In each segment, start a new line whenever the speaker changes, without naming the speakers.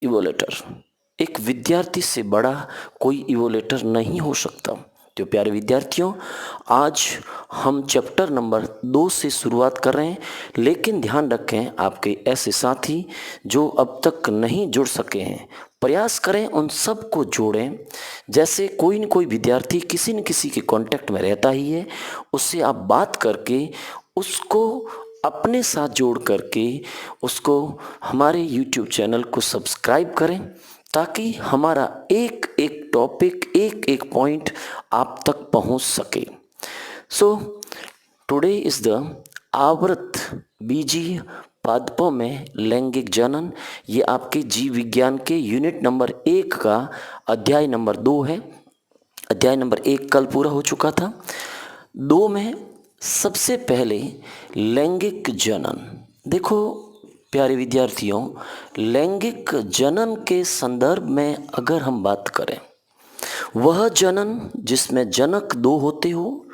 इवोलेटर। एक विद्यार्थी से बड़ा कोई इवोलेटर नहीं हो सकता। तो प्यारे विद्यार्थियों, आज हम चैप्टर नंबर 2 से शुरुआत कर रहे हैं, लेकिन ध्यान रखें आपके ऐसे साथी जो अब तक नहीं जुड़ सके हैं, प्रयास करें उन सब को जोड़ें। जैसे कोई न कोई विद्यार्थी किसी न किसी के कांटेक्ट में रहता ही है, उससे आप बात करके उसको अपने साथ जोड़ करके उसको हमारे YouTube चैनल को सब्सक्राइब करें, ताकि हमारा एक एक टॉपिक, एक एक पॉइंट आप तक पहुंच सके। सो टुडे इज द आवर्त बीजी पादपों में लैंगिक जनन। ये आपके जीव विज्ञान के यूनिट नंबर 1 का अध्याय नंबर 2 है। अध्याय नंबर 1 कल पूरा हो चुका था। 2 में सबसे पहले लैंगिक जनन। देखो प्यारे विद्यार्थियों, लैंगिक जनन के संदर्भ में अगर हम बात करें, वह जनन जिसमें जनक 2 होते हो,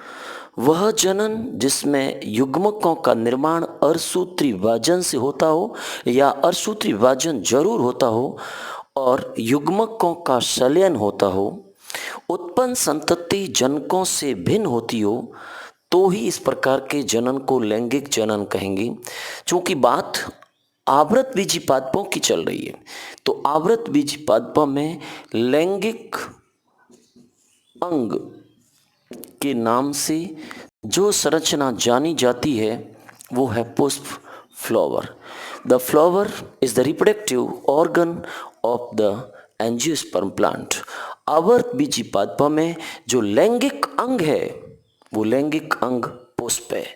वह जनन जिसमें युग्मकों का निर्माण अर्धसूत्री विभाजन से होता हो या अर्धसूत्री विभाजन जरूर होता हो और युग्मकों का संलयन होता हो, उत्पन्न संतति जनकों से भिन्न होती हो, तो ही इस प्रकार के जनन को लैंगिक जनन कहेंगे। क्योंकि बात आवृत बीजी पादपों की चल रही है, तो आवृत बीजी पादपों में लैंगिक अंग के नाम से जो संरचना जानी जाती है वो है पुष्प, flower. The flower is the reproductive organ of the angiosperm plant. आवर्त बीजी पादपों में जो लैंगिक अंग है वो लैंगिक अंग पुष्प है।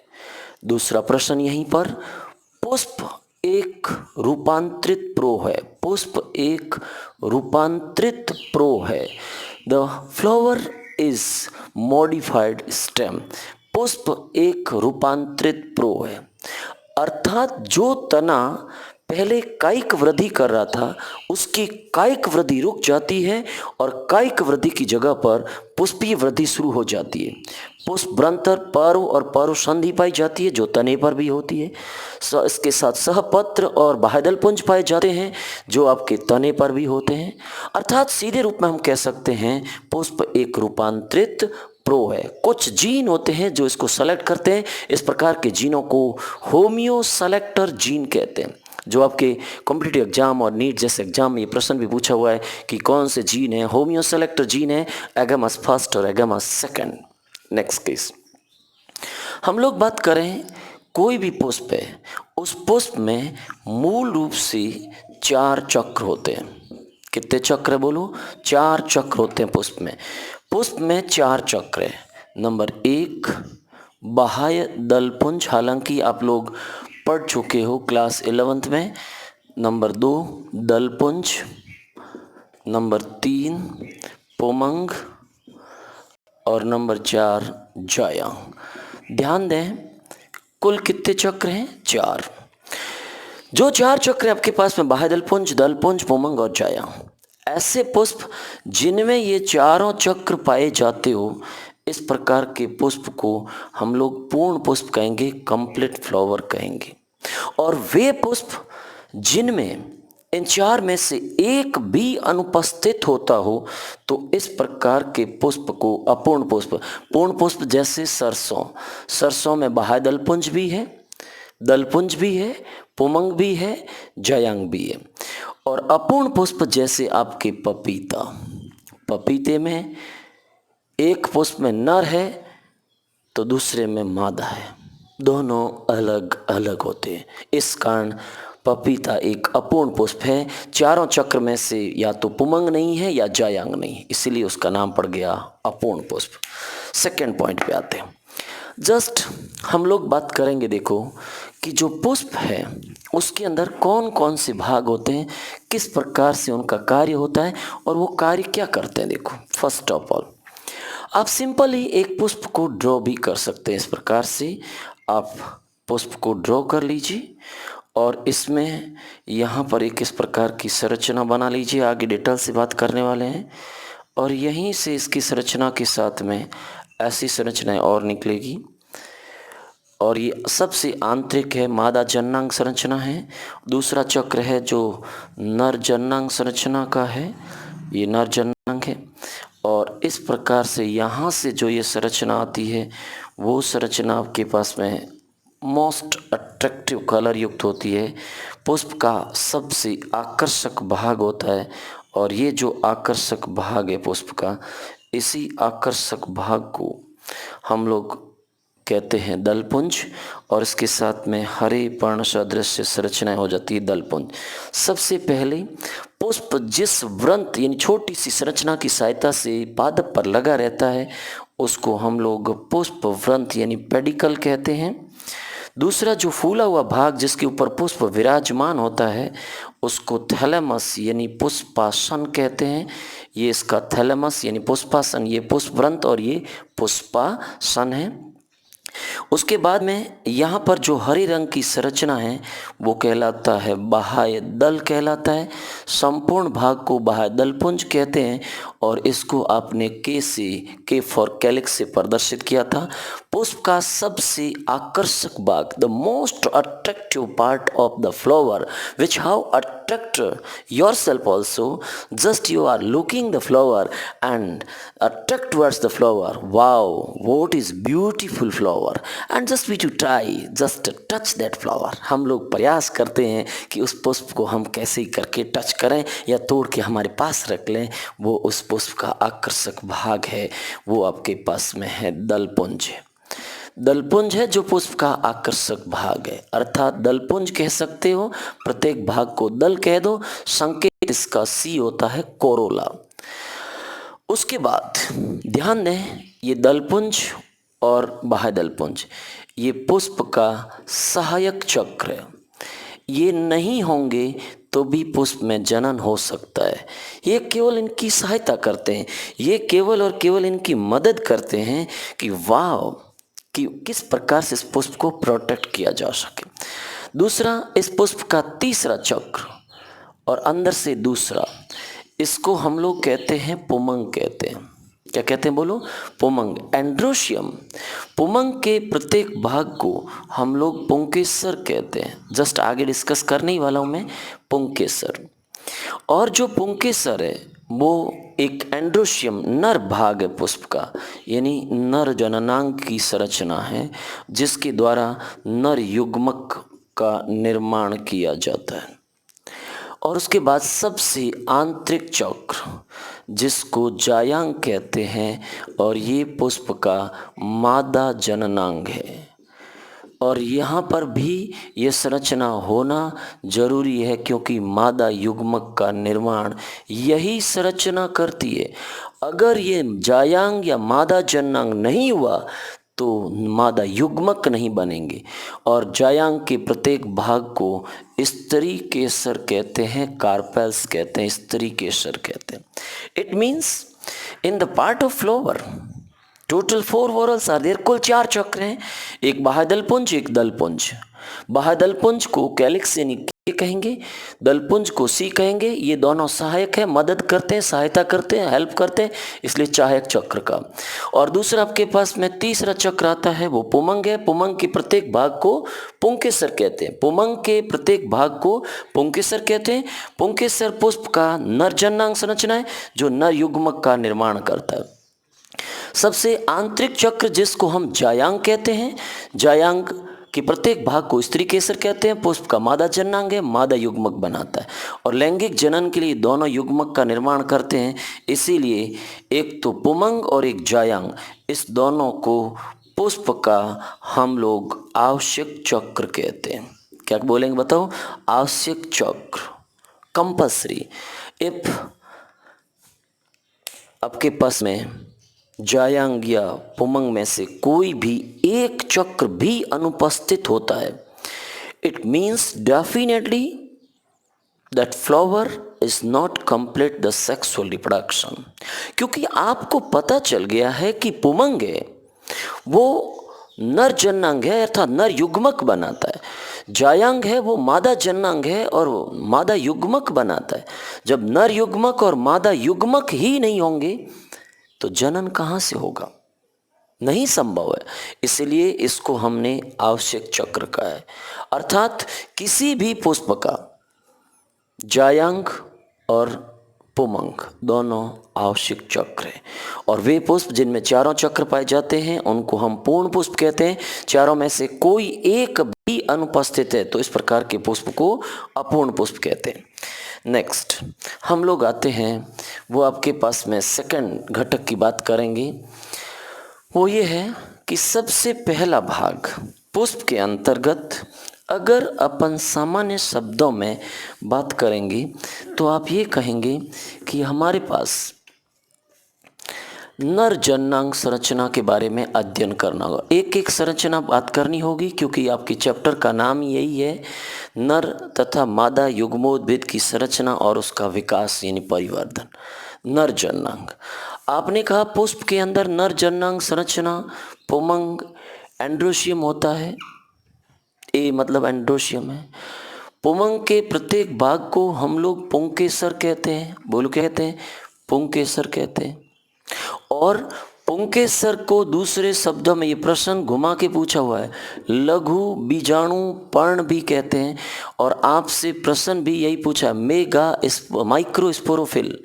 दूसरा प्रश्न यहीं पर, पुष्प एक रूपांतरित प्रो है। पुष्प एक रूपांतरित प्रो है। The flower is modified stem. पुष्प एक रूपांतरित प्रो है, अर्थात जो तना पहले कायिक वृद्धि कर रहा था उसकी कायिक वृद्धि रुक जाती है और कायिक वृद्धि की जगह पर पुष्पीय वृद्धि शुरू हो जाती है। पुष्प ब्रंतर, पर्व और पर्व संधि पाई जाती है जो तने पर भी होती है। इसके साथ सहपत्र और बाह्यदल पुंज पाए जाते हैं जो आपके तने पर भी होते हैं। अर्थात सीधे रूप में हम कह सकते हैं पुष्प एक रूपांतरित प्रो है। कुछ जीन होते हैं जो इसको सेलेक्ट करते हैं। इस प्रकार के जीनों को होमियो सेलेक्टर जीन कहते हैं। जो आपके कॉम्पिटिटिव एग्जाम और नीट जैसे एग्जाम में ये प्रश्न भी पूछा हुआ है कि कौन से जीन है। होमियो सेलेक्टर जीन है एगामस फर्स्ट और एगामस सेकंड। नेक्स्ट केस, हम लोग बात करें कोई भी पुष्प है, उस पुष्प में मूल रूप से 4 चक्र होते हैं। कितने चक्र है बोलो? 4 चक्र होते हैं पुष्प में। पुष्प में 4 चक्र है। नंबर 1 बाह्य दलपुंज, हालांकि आप लोग पढ़ चुके हो क्लास 11th में। नंबर 2 दलपुंज, नंबर 3 पुमंग और नंबर 4 जायांग। ध्यान दें कुल कितने चक्र हैं? 4। जो 4 चक्र आपके पास में बाह्य दलपुंज, दलपुंज, पुमंग और जायांग, ऐसे पुष्प जिनमें ये चारों चक्र पाए जाते हो, इस प्रकार के पुष्प को हम लोग पूर्ण पुष्प कहेंगे, कंप्लीट फ्लावर कहेंगे। और वे पुष्प जिनमें इन 4 में से एक भी अनुपस्थित होता हो, तो इस प्रकार के पुष्प को अपूर्ण पुष्प। पूर्ण पुष्प जैसे सरसों में बाह्य दलपुंज भी है, दलपुंज भी है, पुमंग भी है, जायांग भी है। और अपूर्ण पुष्प जैसे आपके पपीता, पपीते में एक पुष्प में नर है तो दूसरे में मादा है, दोनों अलग अलग होते हैं। इस कारण पपीता एक अपूर्ण पुष्प है। चारों चक्र में से या तो पुमंग नहीं है या जायांग नहीं, इसीलिए उसका नाम पड़ गया अपूर्ण पुष्प। सेकंड पॉइंट पे आते हैं। जस्ट हम लोग बात करेंगे, देखो कि जो पुष्प है उसके अंदर कौन कौन से भाग होते हैं, किस प्रकार से उनका कार्य होता है और वो कार्य क्या करते हैं। देखो, फर्स्ट ऑफ ऑल आप सिंपल ही एक पुष्प को ड्रॉ भी कर सकते हैं। इस प्रकार से आप पुष्प को ड्रॉ कर लीजिए और इसमें यहाँ पर एक इस प्रकार की संरचना बना लीजिए। आगे डिटेल से बात करने वाले हैं और यहीं से इसकी संरचना के साथ में ऐसी संरचनाएं और निकलेगी। और ये सबसे आंतरिक है, मादा जननांग संरचना है। दूसरा चक्र है जो नर जननांग संरचना का है, ये नर जननांग है। और इस प्रकार से यहाँ से जो ये संरचना आती है वो संरचना आपके पास में मोस्ट अट्रैक्टिव कलर युक्त होती है। पुष्प का सबसे आकर्षक भाग होता है और ये जो आकर्षक भाग है पुष्प का, इसी आकर्षक भाग को हम लोग कहते हैं दलपुंज। और इसके साथ में हरे पर्ण सदृश संरचनाएं हो जाती है दलपुंज। सबसे पहले पुष्प जिस व्रंत यानी छोटी सी संरचना की सहायता से पादप पर लगा रहता है उसको हम लोग पुष्प व्रंत यानी पेडिकल कहते हैं। दूसरा जो फूला हुआ भाग जिसके ऊपर पुष्प विराजमान होता है उसको थैलेमस यानी पुष्पासन कहते हैं। ये इसका थैलेमस यानी पुष्पासन, ये पुष्पव्रंत और ये पुष्पासन है। उसके बाद में यहाँ पर जो हरे रंग की संरचना है वो कहलाता है बाह्य दल कहलाता है। संपूर्ण भाग को बाह्य दलपुंज कहते हैं और इसको आपने के फॉर कैलिक्स से प्रदर्शित किया था। पुष्प का सबसे आकर्षक भाग, the most attractive part of the flower which how attract yourself also, just you are looking the flower and attract towards the flower. Wow, what is beautiful flower, and just we to try just touch that flower. हम लोग प्रयास करते हैं कि उस पुष्प को हम कैसे ही करके टच करें या तोड़ के हमारे पास रख लें। वो उस पुष्प का आकर्षक भाग है, वो आपके पास में है दलपुंज। दलपुंज है जो पुष्प का आकर्षक भाग है, अर्थात दलपुंज कह सकते हो, प्रत्येक भाग को दल कह दो। संकेत इसका सी होता है कोरोला। उसके बाद ध्यान दें, ये दलपुंज और बाह्य दलपुंज ये पुष्प का सहायक चक्र है। ये नहीं होंगे तो भी पुष्प में जनन हो सकता है। ये केवल इनकी सहायता करते हैं, ये केवल और केवल इनकी मदद करते हैं कि वाह कि किस प्रकार से इस पुष्प को प्रोटेक्ट किया जा सके। दूसरा, इस पुष्प का तीसरा चक्र और अंदर से दूसरा, इसको हम लोग कहते हैं पुमंग कहते हैं। क्या कहते हैं बोलो? पुमंग, एंड्रोशियम। पुमंग के प्रत्येक भाग को हम लोग पुंकेसर कहते हैं। जस्ट आगे डिस्कस करने ही वाला हूँ मैं, पुंकेसर। और जो पुंकेसर है वो एक एंड्रोशियम नर भाग है पुष्प का, यानी नर जननांग की संरचना है जिसके द्वारा नर युग्मक का निर्माण किया जाता है। और उसके बाद सबसे आंतरिक चक्र जिसको जायांग कहते हैं और ये पुष्प का मादा जननांग है। और यहाँ पर भी ये संरचना होना जरूरी है क्योंकि मादा युग्मक का निर्माण यही संरचना करती है। अगर ये जायांग या मादा जननांग नहीं हुआ तो मादा युग्मक नहीं बनेंगे। और जायांग के प्रत्येक भाग को स्त्री केसर कहते हैं, कार्पेल्स कहते हैं, स्त्री केसर कहते हैं। It means in the part of flower total 4 whorls are there, कुल 4 चक्र हैं, एक बाह्य दलपुंज, एक दलपुंज। बाह्य दलपुंज को कैलिक्स यानी के कहेंगे, दलपुंज को सी कहेंगे। ये दोनों सहायक है, मदद करते हैं, सहायता करते हैं, हेल्प करते हैं, इसलिए सहायक चक्र का। और दूसरा आपके पास में तीसरा चक्र आता है, वो पुमंग है। पुमंग के प्रत्येक भाग को पुंकेसर कहते हैं। पुमंग के प्रत्येक भाग को पुंकेसर कहते हैं। पुंकेसर पुष्प का नर जननांग संरचना है जो नर युग्मक का निर्माण करता है। सबसे आंतरिक चक्र जिसको हम जायांग कहते हैं, जायांग के प्रत्येक भाग को स्त्री केसर कहते हैं। पुष्प का मादा जननांग है, मादा युग्मक बनाता है और लैंगिक जनन के लिए दोनों युग्मक का निर्माण करते हैं। इसीलिए एक तो पुमंग और एक जायांग, इस दोनों को पुष्प का हम लोग आवश्यक चक्र कहते हैं। क्या बोलेंगे बताओ? आवश्यक चक्र, कंपल्सरी। इफ आपके पास में जायांग या पुमंग में से कोई भी एक चक्र भी अनुपस्थित होता है, it means definitely that flower is not complete the sexual reproduction. क्योंकि आपको पता चल गया है कि पुमंग है वो नर जननांग है अर्थात नर युग्मक बनाता है, जायांग है वो मादा जननांग है और मादा युग्मक बनाता है। जब नर युग्मक और मादा युग्मक ही नहीं होंगे तो जनन कहाँ से होगा? नहीं संभव है। इसलिए इसको हमने आवश्यक चक्र कहा है। अर्थात किसी भी पुष्प का जायांग और पुमंग दोनों आवश्यक चक्र है, और वे पुष्प जिनमें चारों चक्र पाए जाते हैं उनको हम पूर्ण पुष्प कहते हैं। चारों में से कोई एक भी अनुपस्थित है तो इस प्रकार के पुष्प को अपूर्ण पुष्प कहते हैं। नेक्स्ट हम लोग आते हैं, वो आपके पास में सेकंड घटक की बात करेंगे। वो ये है कि सबसे पहला भाग पुष्प के अंतर्गत अगर अपन सामान्य शब्दों में बात करेंगे तो आप ये कहेंगे कि हमारे पास नर जननांग संरचना के बारे में अध्ययन करना होगा। एक एक संरचना बात करनी होगी क्योंकि आपके चैप्टर का नाम यही है, नर तथा मादा युग्मोद्भिद की संरचना और उसका विकास यानी परिवर्धन। नर जननांग, आपने कहा पुष्प के अंदर नर जननांग संरचना पुमंग एंड्रोशियम होता है। ए मतलब एंड्रोशियम है। पुमंग के प्रत्येक भाग को हम लोग पुंकेसर कहते हैं। बोलो क्या कहते हैं? पुंकेसर कहते हैं। और पुंकेसर को दूसरे शब्दों में ये प्रश्न घुमा के पूछा हुआ है, लघु बीजाणु पर्ण भी कहते हैं। और आपसे प्रश्न भी यही पूछा, मेगा माइक्रोस्पोरोफिल।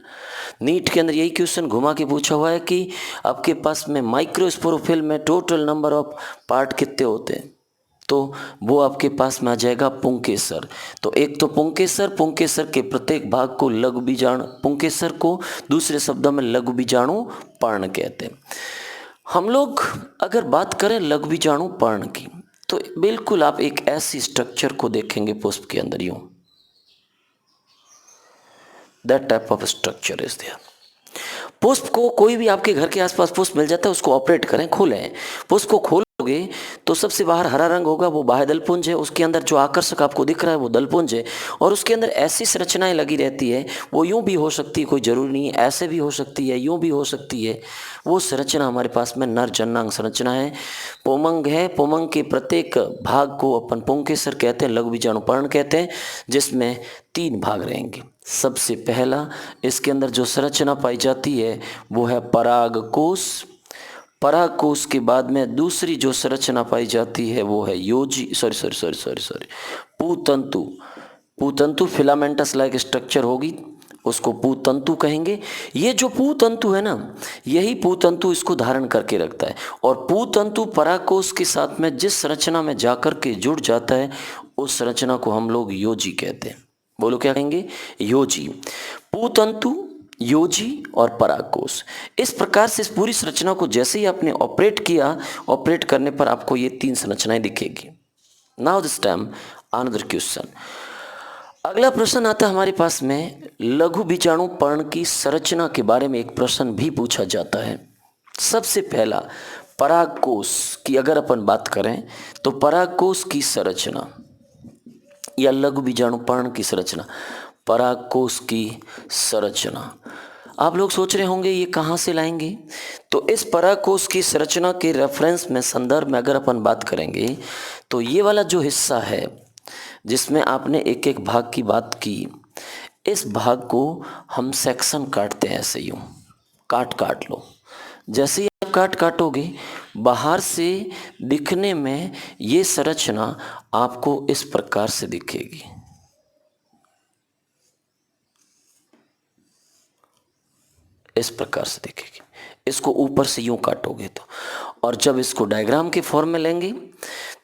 नीट के अंदर यही क्वेश्चन घुमा के पूछा हुआ है कि आपके पास में माइक्रोस्पोरोफिल में टोटल नंबर ऑफ पार्ट कितने होते हैं, तो वो आपके पास में आ जाएगा पुंकेसर। तो एक तो पुंकेसर के प्रत्येक भाग को लघु बीजाणु, पुंकेसर को दूसरे शब्दों में लघु बीजाणु पर्ण कहते हैं। हम लोग अगर बात करें लघु बीजाणु पर्ण की तो बिल्कुल आप एक ऐसी स्ट्रक्चर को देखेंगे पुष्प के अंदर, यूं that type of structure is there. पुष्प को कोई भी आपके घर के आसपास पुष्प मिल जाता है उसको ऑपरेट करें, खोलें। पुष्प को खोलोगे तो सबसे बाहर हरा रंग होगा, वो बाह्य दलपुंज है। उसके अंदर जो आकर्षक आपको दिख रहा है वो दलपुंज है, और उसके अंदर ऐसी संरचनाएं लगी रहती है। वो यूं भी हो सकती है, कोई जरूरी नहीं है, ऐसे भी हो सकती है, यूं भी हो सकती है। वो संरचना हमारे पास में नर जननांग संरचना है। पुमंग है, पुमंग के प्रत्येक भाग को अपन पुंकेसर कहते हैं, लघु बीजाणु पर्ण कहते हैं, जिसमें 3 भाग रहेंगे। सबसे पहला इसके अंदर जो संरचना पाई जाती है वो है परागकोश। परागकोश के बाद में दूसरी जो संरचना पाई जाती है वो है पूतंतु। पूतंतु फिलामेंटस लाइक स्ट्रक्चर होगी, उसको पूतंतु कहेंगे। ये जो पूतंतु है ना, यही पूतंतु इसको धारण करके रखता है। और पूतंतु परागकोश के साथ में जिस संरचना में जाकर के जुड़ जाता है उस संरचना को हम लोग योजी कहते हैं। बोलो क्या कहेंगे? योजी। पूतंतु, योजी और परागकोश। इस प्रकार से इस पूरी संरचना को जैसे ही आपने ऑपरेट किया, ऑपरेट करने पर आपको ये 3 संरचनाएं दिखेगी। Now this time another question. अगला प्रश्न आता है हमारे पास में, लघु बीजाणु पर्ण की संरचना के बारे में एक प्रश्न भी पूछा जाता है। सबसे पहला परागकोश की अगर अपन बात करें तो परागकोश की संरचना या लघु बीजाणु पर्ण की संरचना, परागकोश की संरचना। आप लोग सोच रहे होंगे ये कहाँ से लाएंगे, तो इस परागकोश की संरचना के रेफरेंस में, संदर्भ में अगर अपन बात करेंगे तो ये वाला जो हिस्सा है जिसमें आपने एक एक भाग की बात की, इस भाग को हम सेक्शन काटते हैं। ऐसे यूँ काट लो। जैसे ही आप काटोगे बाहर से दिखने में ये संरचना आपको इस प्रकार से दिखेगी। इस प्रकार से दिखेगी। इसको ऊपर से यूं काटोगे तो, और जब इसको डायग्राम के फॉर्म में लेंगे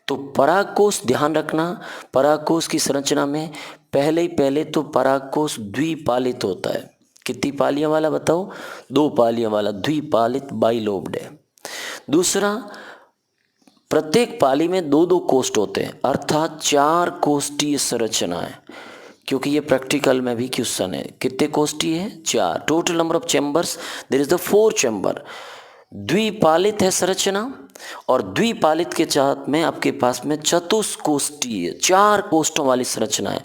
तो परागकोश, ध्यान रखना, परागकोश की संरचना में पहले तो परागकोश द्विपालित होता है। कितनी पालियां वाला बताओ? 2 पालियां वाला, द्विपालित, बाइलोब्ड है। दूसरा, प्रत्येक पाली में 2-2 कोष्ठ होते हैं, अर्थात 4 कोष्ठीय संरचना है। क्योंकि ये प्रैक्टिकल में भी क्वेश्चन है, कितने कोष्ठी है? 4। Total number of chambers there is the 4 chamber. द्विपालित है संरचना, और द्विपालित के साथ में आपके पास में चतुष्कोष्ठीय 4 कोष्ठों वाली संरचना है।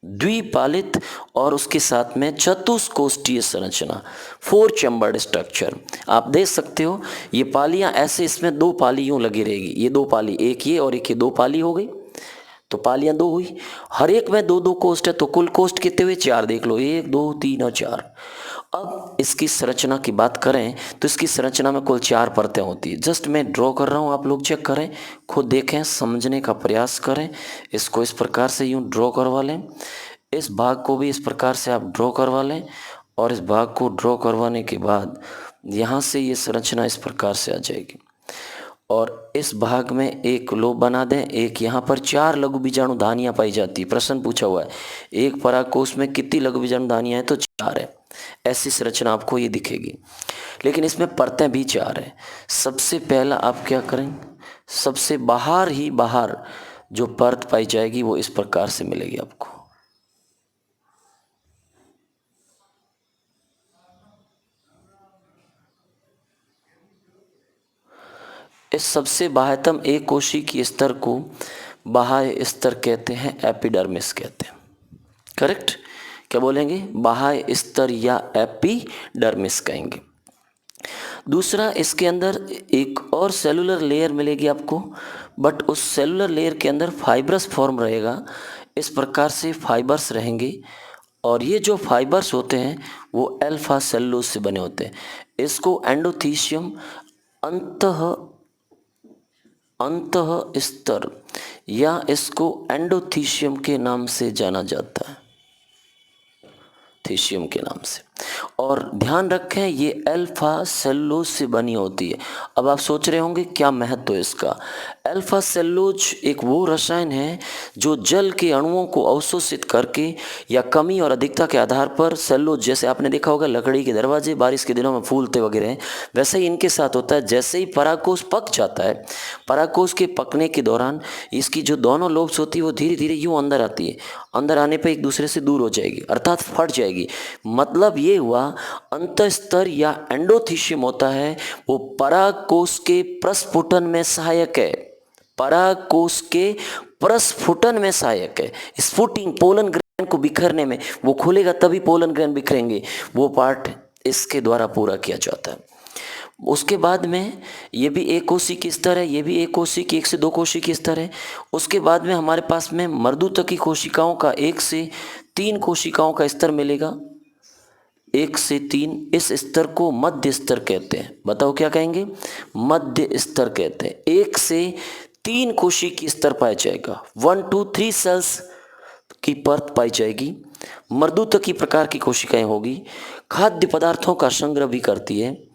द्विपालित और उसके साथ में चतुष्कोष्ठीय संरचना, 4 चैम्बर्ड स्ट्रक्चर। आप देख सकते हो ये पालियां ऐसे, इसमें 2 पाली यूं लगी रहेगी। ये 2 पाली, एक ये और एक ये, 2 पाली हो गई, तो पालियां 2 हुई। हर एक में 2-2 कोष्ठ है, तो कुल कोष्ठ कितने हुए? 4। देख लो, 1 2 3 और 4। अब इसकी संरचना की बात करें तो इसकी संरचना में कुल 4 परतें होती है। जस्ट मैं ड्रॉ कर रहा हूँ, आप लोग चेक करें, खुद देखें, समझने का प्रयास करें। इसको इस प्रकार से यूँ ड्रॉ करवा लें, इस भाग को भी इस प्रकार से आप ड्रॉ करवा लें, और इस भाग को ड्रॉ करवाने के बाद यहाँ से ये संरचना इस प्रकार से आ जाएगी। और इस भाग में एक लोब बना दें। एक यहाँ पर 4 लघु बीजाणु धानियाँ पाई जाती है। प्रश्न पूछा हुआ है एक परागकोश में कितनी लघु बीजाणु धानियाँ हैं, तो 4 है। ऐसी संरचना आपको ये दिखेगी, लेकिन इसमें परतें भी 4 हैं। सबसे पहला आप क्या करें, सबसे बाहर ही बाहर जो परत पाई जाएगी वो इस प्रकार से मिलेगी आपको। इस सबसे बाह्यतम एक कोशिकीय स्तर को बाह्य स्तर कहते हैं, एपिडर्मिस कहते हैं। करेक्ट, क्या बोलेंगे, बाह्य स्तर या एपिडर्मिस कहेंगे। दूसरा, इसके अंदर एक और सेलुलर लेयर मिलेगी आपको, बट उस सेलुलर लेयर के अंदर फाइब्रस फॉर्म रहेगा। इस प्रकार से फाइबर्स रहेंगे, और ये जो फाइबर्स होते हैं वो अल्फा सेलुलोज से बने होते हैं। इसको एंडोथीशियम अंतः स्तर या इसको एंडोथीशियम के नाम से जाना जाता है, थीशियम के नाम से। और ध्यान रखें ये अल्फा सेलुलोज से बनी होती है। अब आप सोच रहे होंगे क्या महत्व है इसका। अल्फा सेलुलोज एक वो रसायन है जो जल के अणुओं को अवशोषित करके या कमी और अधिकता के आधार पर सेलुलोज, जैसे आपने देखा होगा लकड़ी के दरवाजे बारिश के दिनों में फूलते वगैरह हैं, वैसे ही इनके साथ होता है। जैसे ही परागकोश पक जाता है, परागकोश के पकने के दौरान इसकी जो दोनों लोब्स होती है वो धीरे धीरे यूँ अंदर आती है। अंदर आने पर एक दूसरे से दूर हो जाएगी, अर्थात फट जाएगी। मतलब ये हुआ अंतस्तर या एंडोथीशियम होता है वो परागकोश के प्रस्फुटन में सहायक है। परागकोश के प्रस्फुटन में सहायक है, स्फुटिंग, पोलन ग्रेन को बिखरने में। वो खुलेगा तभी पोलन ग्रेन बिखरेंगे, वो पार्ट इसके द्वारा पूरा किया जाता है। उसके बाद में ये भी एक कोशिकीय स्तर है, ये भी एक कोशिकीय, 1 से 2 कोशिकीय स्तर है। उसके बाद में हमारे पास में मर्दूतकी कोशिकाओं का 1 से 3 कोशिकाओं का स्तर मिलेगा, 1 से 3। इस स्तर को मध्य स्तर कहते हैं। बताओ क्या कहेंगे, मध्य स्तर कहते हैं। 1 से 3 कोशिकीय स्तर पाया जाएगा, 1 to 3 सेल्स की परत पाई जाएगी। मर्दूतकी प्रकार की कोशिकाएं होगी, खाद्य पदार्थों का संग्रह भी करती है,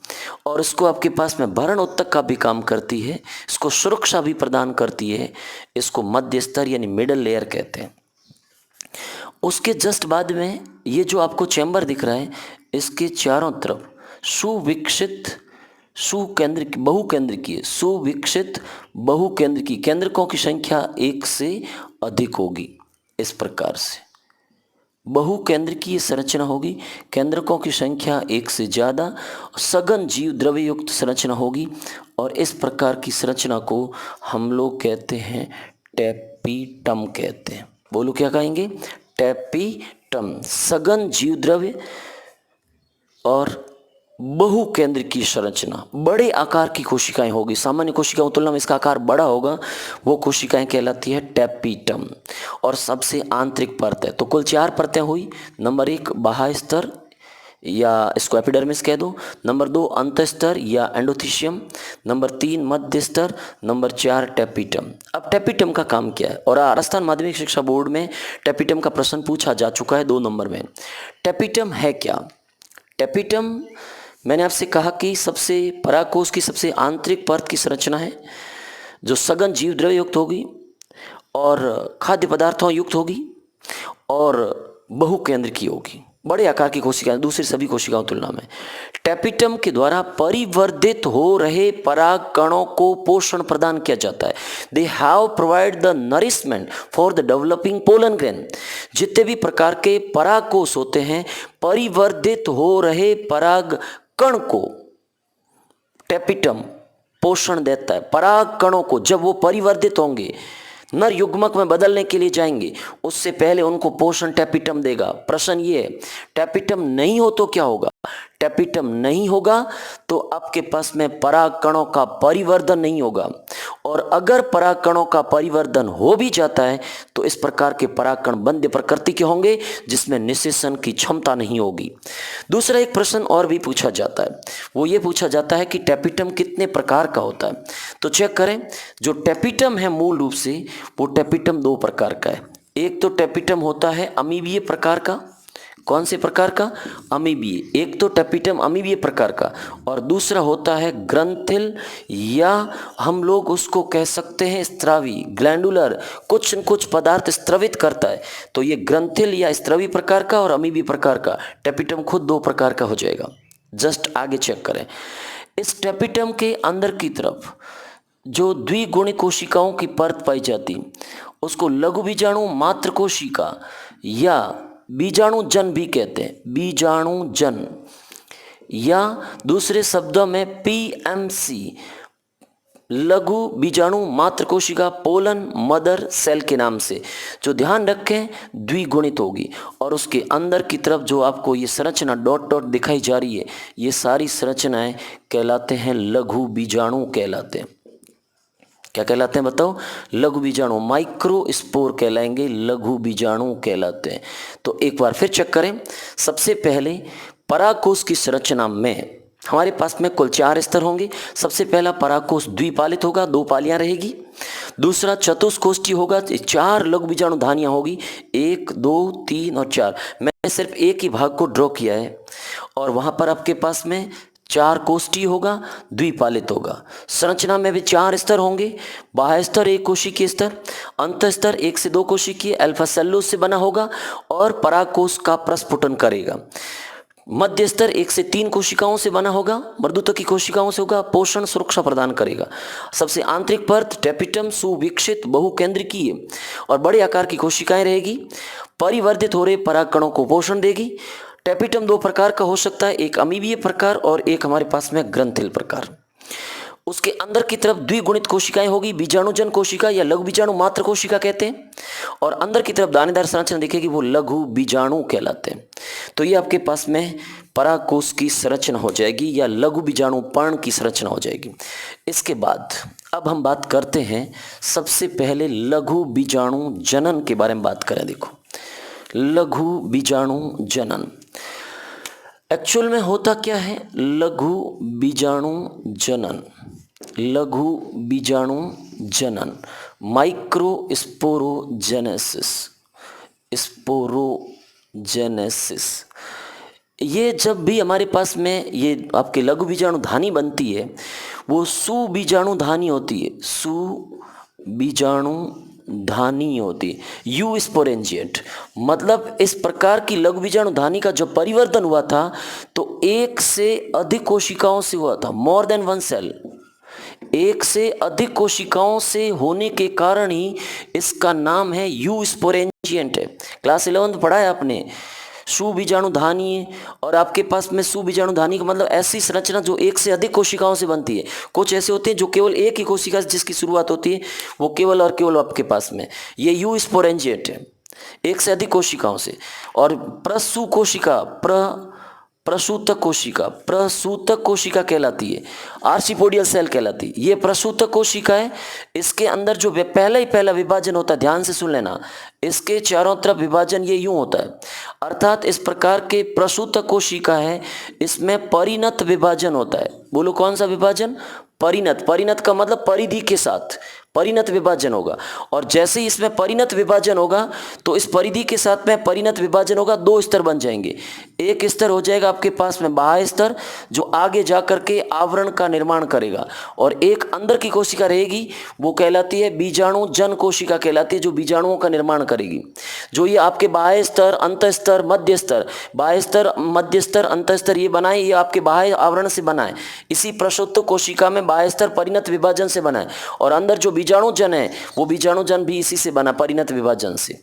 और इसको आपके पास में भरण उत्तक का भी काम करती है, इसको सुरक्षा भी प्रदान करती है। इसको मध्य स्तर यानी मिडल लेयर कहते हैं। उसके जस्ट बाद में ये जो आपको चैम्बर दिख रहा है, इसके चारों तरफ सुविकसित सुविकसित बहुकेंद्रकीय केंद्रकों की संख्या 1 से अधिक होगी। इस प्रकार से बहुकेंद्रकीय संरचना होगी, केंद्रकों की संख्या 1 से ज़्यादा, सघन जीव द्रव्य युक्त संरचना होगी। और इस प्रकार की संरचना को हम लोग कहते हैं टेपिटम कहते हैं। बोलो क्या कहेंगे, टेपिटम। सघन जीव द्रव्य और बहुकेंद्र की संरचना, बड़े आकार की कोशिकाएं होगी। सामान्य कोशिकाओं की तुलना में इसका आकार बड़ा होगा, वो कोशिकाएं कहलाती है टेपिटम। और सबसे आंतरिक परत है, तो कुल 4 परतें हुई। नंबर 1 बाह्य स्तर या इसको एपिडर्मिस कह दो, नंबर 2 अंतस्तर या एंडोथीशियम, नंबर 3 मध्य स्तर, नंबर 4 टेपिटम। अब टेपिटम का काम क्या है, और राजस्थान माध्यमिक शिक्षा बोर्ड में टेपिटम का प्रश्न पूछा जा चुका है 2 नंबर में। टेपिटम है क्या, टेपिटम मैंने आपसे कहा कि सबसे परागकोश की सबसे आंतरिक परत की संरचना है जो सघन जीव द्रव्य युक्त होगी और खाद्य पदार्थों युक्त होगी और बहुकेंद्र की होगी, बड़े आकार की कोशिकाएं दूसरी सभी कोशिकाओं की तुलना में। टेपिटम के द्वारा परिवर्धित हो रहे पराग कणों को पोषण प्रदान किया जाता है। They have provide the nourishment for the developing pollen grain. जितने भी प्रकार के परागकोश होते हैं, परिवर्धित हो रहे पराग कण को टेपिटम पोषण देता है। पराग कणों को जब वो परिवर्धित होंगे, नर युग्मक में बदलने के लिए जाएंगे, उससे पहले उनको पोषण टेपिटम देगा। प्रश्न ये है, टेपिटम नहीं हो तो क्या होगा? टेपिटम नहीं होगा तो आपके पास में परागकणों का परिवर्धन नहीं होगा, और अगर परागकणों का परिवर्धन हो भी जाता है तो इस प्रकार के परागकण बंध्य प्रकृति के होंगे जिसमें निषेचन की क्षमता नहीं होगी। दूसरा एक प्रश्न और भी पूछा जाता है, वो ये पूछा जाता है कि टेपिटम कितने प्रकार का होता है। तो चेक करें, जो टेपिटम है मूल रूप से वो टेपिटम दो प्रकार का है। एक तो टेपिटम होता है अमीबीय प्रकार का। कौन से प्रकार का? अमीबीय। एक तो टेपिटम अमीबीय प्रकार का, और दूसरा होता है ग्रंथिल, या हम लोग उसको कह सकते हैं स्त्रावी, ग्लैंडुलर, कुछ न कुछ पदार्थ स्त्रवित करता है। तो ये ग्रंथिल या स्त्रवी प्रकार का और अमीबीय प्रकार का टेपिटम खुद दो प्रकार का हो जाएगा। जस्ट आगे चेक करें, इस टेपिटम के अंदर की तरफ जो द्विगुणी कोशिकाओं की परत पाई जाती उसको लघु बीजाणु मात्र कोशिका या बीजाणु जन भी कहते हैं। बीजाणु जन, या दूसरे शब्दों में पीएमसी, लघु बीजाणु मात्र कोशिका, पोलन मदर सेल के नाम से, जो ध्यान रखें द्विगुणित होगी। और उसके अंदर की तरफ जो आपको ये संरचना डॉट डॉट दिखाई जा रही है, ये सारी संरचनाएं कहलाते हैं लघु बीजाणु कहलाते हैं। क्या कहलाते हैं बताओ? लघु बीजाणु, माइक्रोस्पोर कहलाएंगे, लघु बीजाणु कहलाते हैं। तो एक बार फिर चेक करें, सबसे पहले परागकोश की संरचना में हमारे पास में कुल 4 स्तर होंगे। सबसे पहला परागकोश द्विपालित होगा, 2 पालियां रहेगी। दूसरा चतुष्कोष्ठी होगा, 4 लघु बीजाणु धानियां होगी, 1 2 3 और 4। मैंने सिर्फ एक ही भाग को ड्रॉ किया है, और वहां पर आपके पास में 4 कोष्ठी होगा, द्विपालित होगा। संरचना में भी 4 स्तर होंगे। बाह्य स्तर 1 कोशिकीय स्तर, अंत स्तर 1 से 2 कोशिकीय अल्फा सेलुलोज से बना होगा और परागकोश का प्रस्फुटन करेगा। मध्य स्तर 1 से 3 कोशिकाओं से बना होगा, मर्दूतकी कोशिकाओं से होगा, पोषण सुरक्षा प्रदान करेगा। सबसे आंतरिक परत टेपिटम सुविकसित बहुकेंद्रिकीय और बड़े आकार की कोशिकाएं रहेगी, परिवर्धित हो रहे परागकणों को पोषण देगी। टेपिटम 2 प्रकार का हो सकता है, एक अमीबीय प्रकार और एक हमारे पास में ग्रंथिल प्रकार। उसके अंदर की तरफ द्विगुणित कोशिकाएं होगी, बीजाणुजन कोशिका या लघु बीजाणु मात्र कोशिका कहते हैं, और अंदर की तरफ दानेदार संरचना दिखेगी, वो लघु बीजाणु कहलाते हैं। तो ये आपके पास में परागकोश की संरचना हो जाएगी या लघु बीजाणु पर्ण की संरचना हो जाएगी। इसके बाद अब हम बात करते हैं, सबसे पहले लघु बीजाणु जनन के बारे में बात करें। देखो, लघु बीजाणु जनन एक्चुअल में होता क्या है? लघु बीजाणु जनन, लघु बीजाणु जनन, माइक्रोस्पोरोजेनेसिस, स्पोरोजेनेसिस। ये जब भी हमारे पास में ये आपके लघु बीजाणु धानी बनती है, वो सुबीजाणु धानी होती है, सुबीजाणु धानी होती है, यू स्पोरेंजिएट। मतलब इस प्रकार की लघु बीजाणु धानी का जो परिवर्तन हुआ था तो 1 से अधिक कोशिकाओं से हुआ था, मोर देन 1 सेल। 1 से अधिक कोशिकाओं से होने के कारण ही इसका नाम है यू स्पोरेंजिएट है। क्लास 11 पढ़ा है आपने, सुबीजाणु धानी। और आपके पास में सुबीजाणु धानी का मतलब ऐसी संरचना जो 1 से अधिक कोशिकाओं से बनती है। कुछ ऐसे होते हैं जो केवल एक ही कोशिका से जिसकी शुरुआत होती है, वो केवल और केवल आपके पास में ये यू स्पोरेंजिएट है, 1 से अधिक कोशिकाओं से। और प्रसू कोशिका, प्रसूतक कोशिका, प्रसूतक कोशिका कहलाती है, आर्चिपोडियल सेल कहलाती है। ये प्रसूतक कोशिका है, इसके अंदर जो पहला विभाजन होता है, ध्यान से सुन लेना, इसके चारों तरफ विभाजन ये यूं होता है। अर्थात इस प्रकार के प्रसूतक कोशिका है, इसमें परिणत विभाजन होता है। बोलो कौन सा विभाजन? परिणत। परिणत का मतलब परिधि के साथ परिणत विभाजन होगा। और जैसे ही इसमें परिणत विभाजन होगा तो इस परिधि के साथ में परिणत विभाजन होगा, 2 स्तर बन जाएंगे। एक स्तर हो जाएगा आपके पास में बाह्य स्तर, जो आगे जा करके आवरण का निर्माण करेगा, और एक अंदर की कोशिका रहेगी, वो कहलाती है बीजाणु जन कोशिका कहलाती है, जो बीजाणुओं का निर्माण करेगी। जो ये आपके बाह्य स्तर, अंत स्तर, मध्य स्तर, बाह्य स्तर, मध्य स्तर, अंत स्तर ये बनाए, ये आपके बाह्य आवरण से बनाए। इसी प्रसूतक कोशिका में बाह्य स्तर परिणत विभाजन से बना है, और अंदर जो बीजाणुजन है वो बीजाणुजन भी इसी से बना, परिणत विभाजन से।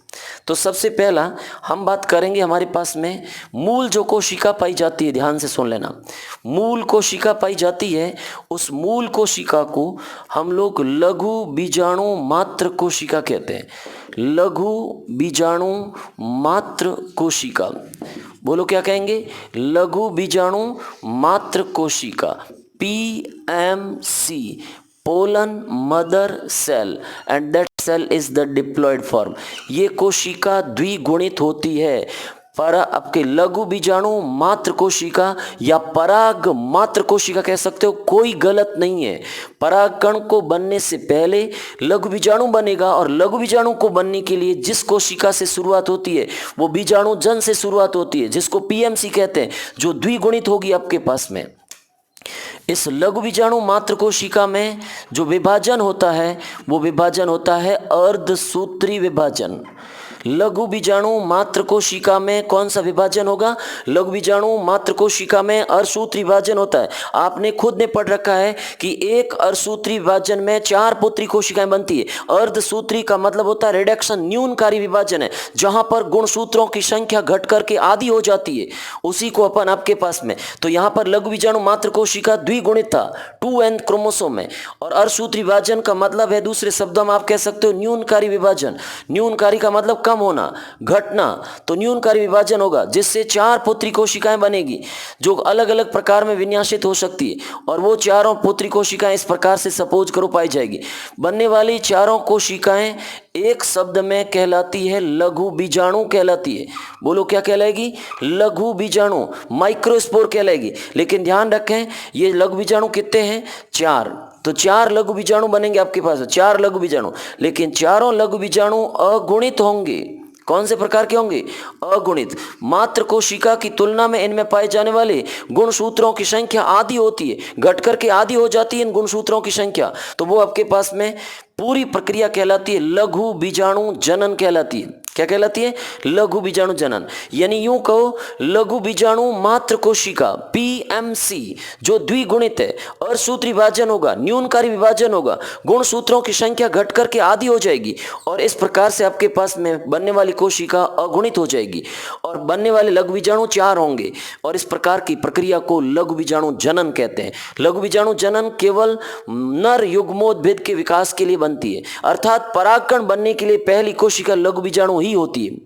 तो सबसे पहला हम बात करेंगे, हमारे पास में मूल जो कोशिका पाई जाती है, ध्यान से सुन लेना, मूल कोशिका पाई जाती है, उस मूल कोशिका को हम लोग लघु बीजाणु मात्र कोशिका कहते हैं। लघु बीजाणु मात्र कोशिका, बोलो क्या कहेंगे? लघु बीजाणु मात्र कोशिका, PMC, pollen mother cell, and that cell is the diploid form. ये कोशिका द्विगुणित होती है। आपके लघु बीजाणु मात्र कोशिका या पराग मात्र कोशिका कह सकते हो, कोई गलत नहीं है। परागकण को बनने से पहले लघु बीजाणु बनेगा, और लघु बीजाणु को बनने के लिए जिस कोशिका से शुरुआत होती है वो बीजाणु जन से शुरुआत होती है, जिसको PMC कहते हैं, जो द्विगुणित होगी आपके पास में। इस लघु बीजाणु मात्र कोशिका में जो विभाजन होता है वो विभाजन होता है अर्धसूत्री विभाजन। लघु बीजाणु मात्र कोशिका में कौन सा विभाजन होगा? लघु बीजाणु मात्र कोशिका में अर्धसूत्री विभाजन होता है। आपने खुद ने पढ़ रखा है कि एक अर्धसूत्री विभाजन में 4 पुत्री कोशिकाएं बनती है। अर्धसूत्री का मतलब होता है रिडक्शन, न्यूनकारी विभाजन है, जहां पर गुणसूत्रों की संख्या घट करके आधी हो जाती है, उसी को अपन आपके पास में। तो यहां पर लघु बीजाणु मात्र कोशिका द्विगुणित था, 2n क्रोमोसोम में, और अर्धसूत्री विभाजन का मतलब है, दूसरे शब्दों में आप कह सकते हो न्यूनकारी विभाजन। न्यूनकारी का मतलब कम होना, घटना, तो न्यूनकारी विभाजन होगा, जिससे 4 पुत्री कोशिकाएं बनेगी जो अलग अलग प्रकार में विन्यासित हो सकती है, और वो चारों पुत्री कोशिकाएं इस प्रकार से सपोज करो पाई जाएगी। बनने वाली चारों कोशिकाएं एक शब्द में कहलाती है लघु बीजाणु कहलाती है। बोलो क्या कहलाएगी? लघु बीजाणु, माइक्रोस्पोर कहलाएगी। लेकिन ध्यान रखें ये लघु बीजाणु कितने हैं? 4। तो 4 लघु बीजाणु बनेंगे आपके पास, 4 लघु बीजाणु, लेकिन चारों लघु बीजाणु अगुणित होंगे। कौन से प्रकार के होंगे? अगुणित। मात्र कोशिका की तुलना में इनमें पाए जाने वाले गुणसूत्रों की संख्या आधी होती है, घट करके आधी हो जाती है इन गुणसूत्रों की संख्या, तो वो आपके पास में पूरी प्रक्रिया कहलाती है लघु बीजाणु जनन कहलाती है। क्या कहलाती है? लघु बीजाणु जनन। यानी यूं कहो, लघु बीजाणु मात्र कोशिका PMC जो द्विगुणित है, अर्धसूत्री विभाजन होगा, न्यूनकारी विभाजन होगा, गुणसूत्रों की संख्या घट करके आधी हो जाएगी, और इस प्रकार से आपके पास में बनने वाली कोशिका अगुणित हो जाएगी, और बनने वाले लघु बीजाणु 4 होंगे, और इस प्रकार की प्रक्रिया को लघु बीजाणु जनन कहते हैं। लघु बीजाणु जनन केवल नर युग्मोद्भिद के विकास के लिए बनती है, अर्थात परागकण बनने के लिए पहली कोशिका लघु बीजाणु ही होती है।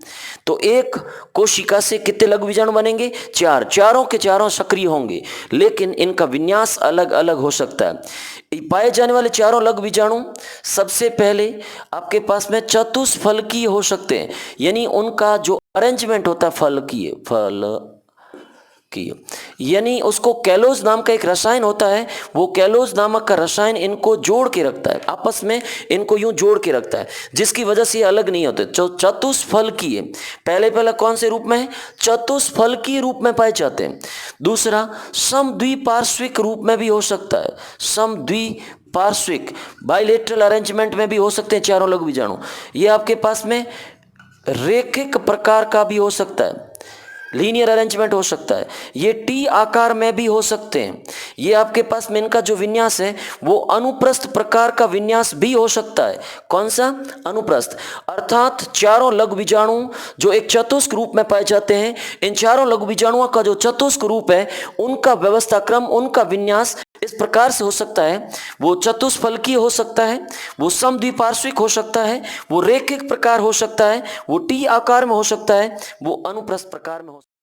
तो एक कोशिका से कितने लघु बीजाणु बनेंगे? 4। चारों के चारों सक्रिय होंगे, लेकिन इनका विन्यास अलग अलग हो सकता है। पाए जाने वाले चारों लघु बीजाणु सबसे पहले आपके पास में चतुष्फलकीय हो सकते हैं, यानी उनका जो अरेंजमेंट होता है फल की, यानी उसको कैलोज नाम का एक रसायन होता है, वो कैलोज नामक का रसायन इनको जोड़ के रखता है, आपस में इनको यूं जोड़ के रखता है, जिसकी वजह से ये अलग नहीं होते। चतुष्फलकीय पहले कौन से रूप में है? चतुष्फलकीय रूप में पाए जाते हैं। दूसरा, समद्विपार्श्विक रूप में भी हो सकता है, समद्विपार्श्विक बाइलेटरल अरेंजमेंट में भी हो सकते हैं चारों लघु बीजाणु। ये आपके पास में रेखिक प्रकार का भी हो सकता है, लीनियर अरेंजमेंट हो सकता है। ये टी आकार में भी हो सकते हैं। ये आपके पास में इनका जो विन्यास है वो अनुप्रस्थ प्रकार का विन्यास भी हो सकता है। कौन सा? अनुप्रस्थ। अर्थात चारों लघु बीजाणु जो एक चतुष्क रूप में पाए जाते हैं, इन चारों लघु बीजाणुओं का जो चतुष्क रूप है, उनका व्यवस्था क्रम, उनका विन्यास इस प्रकार से हो सकता है। वो चतुष्फलकीय हो सकता है, वो समद्विपार्श्विक हो सकता है, वो रेखिक प्रकार हो सकता है, वो टी आकार में हो सकता है, वो अनुप्रस्थ प्रकार में हो सकता है।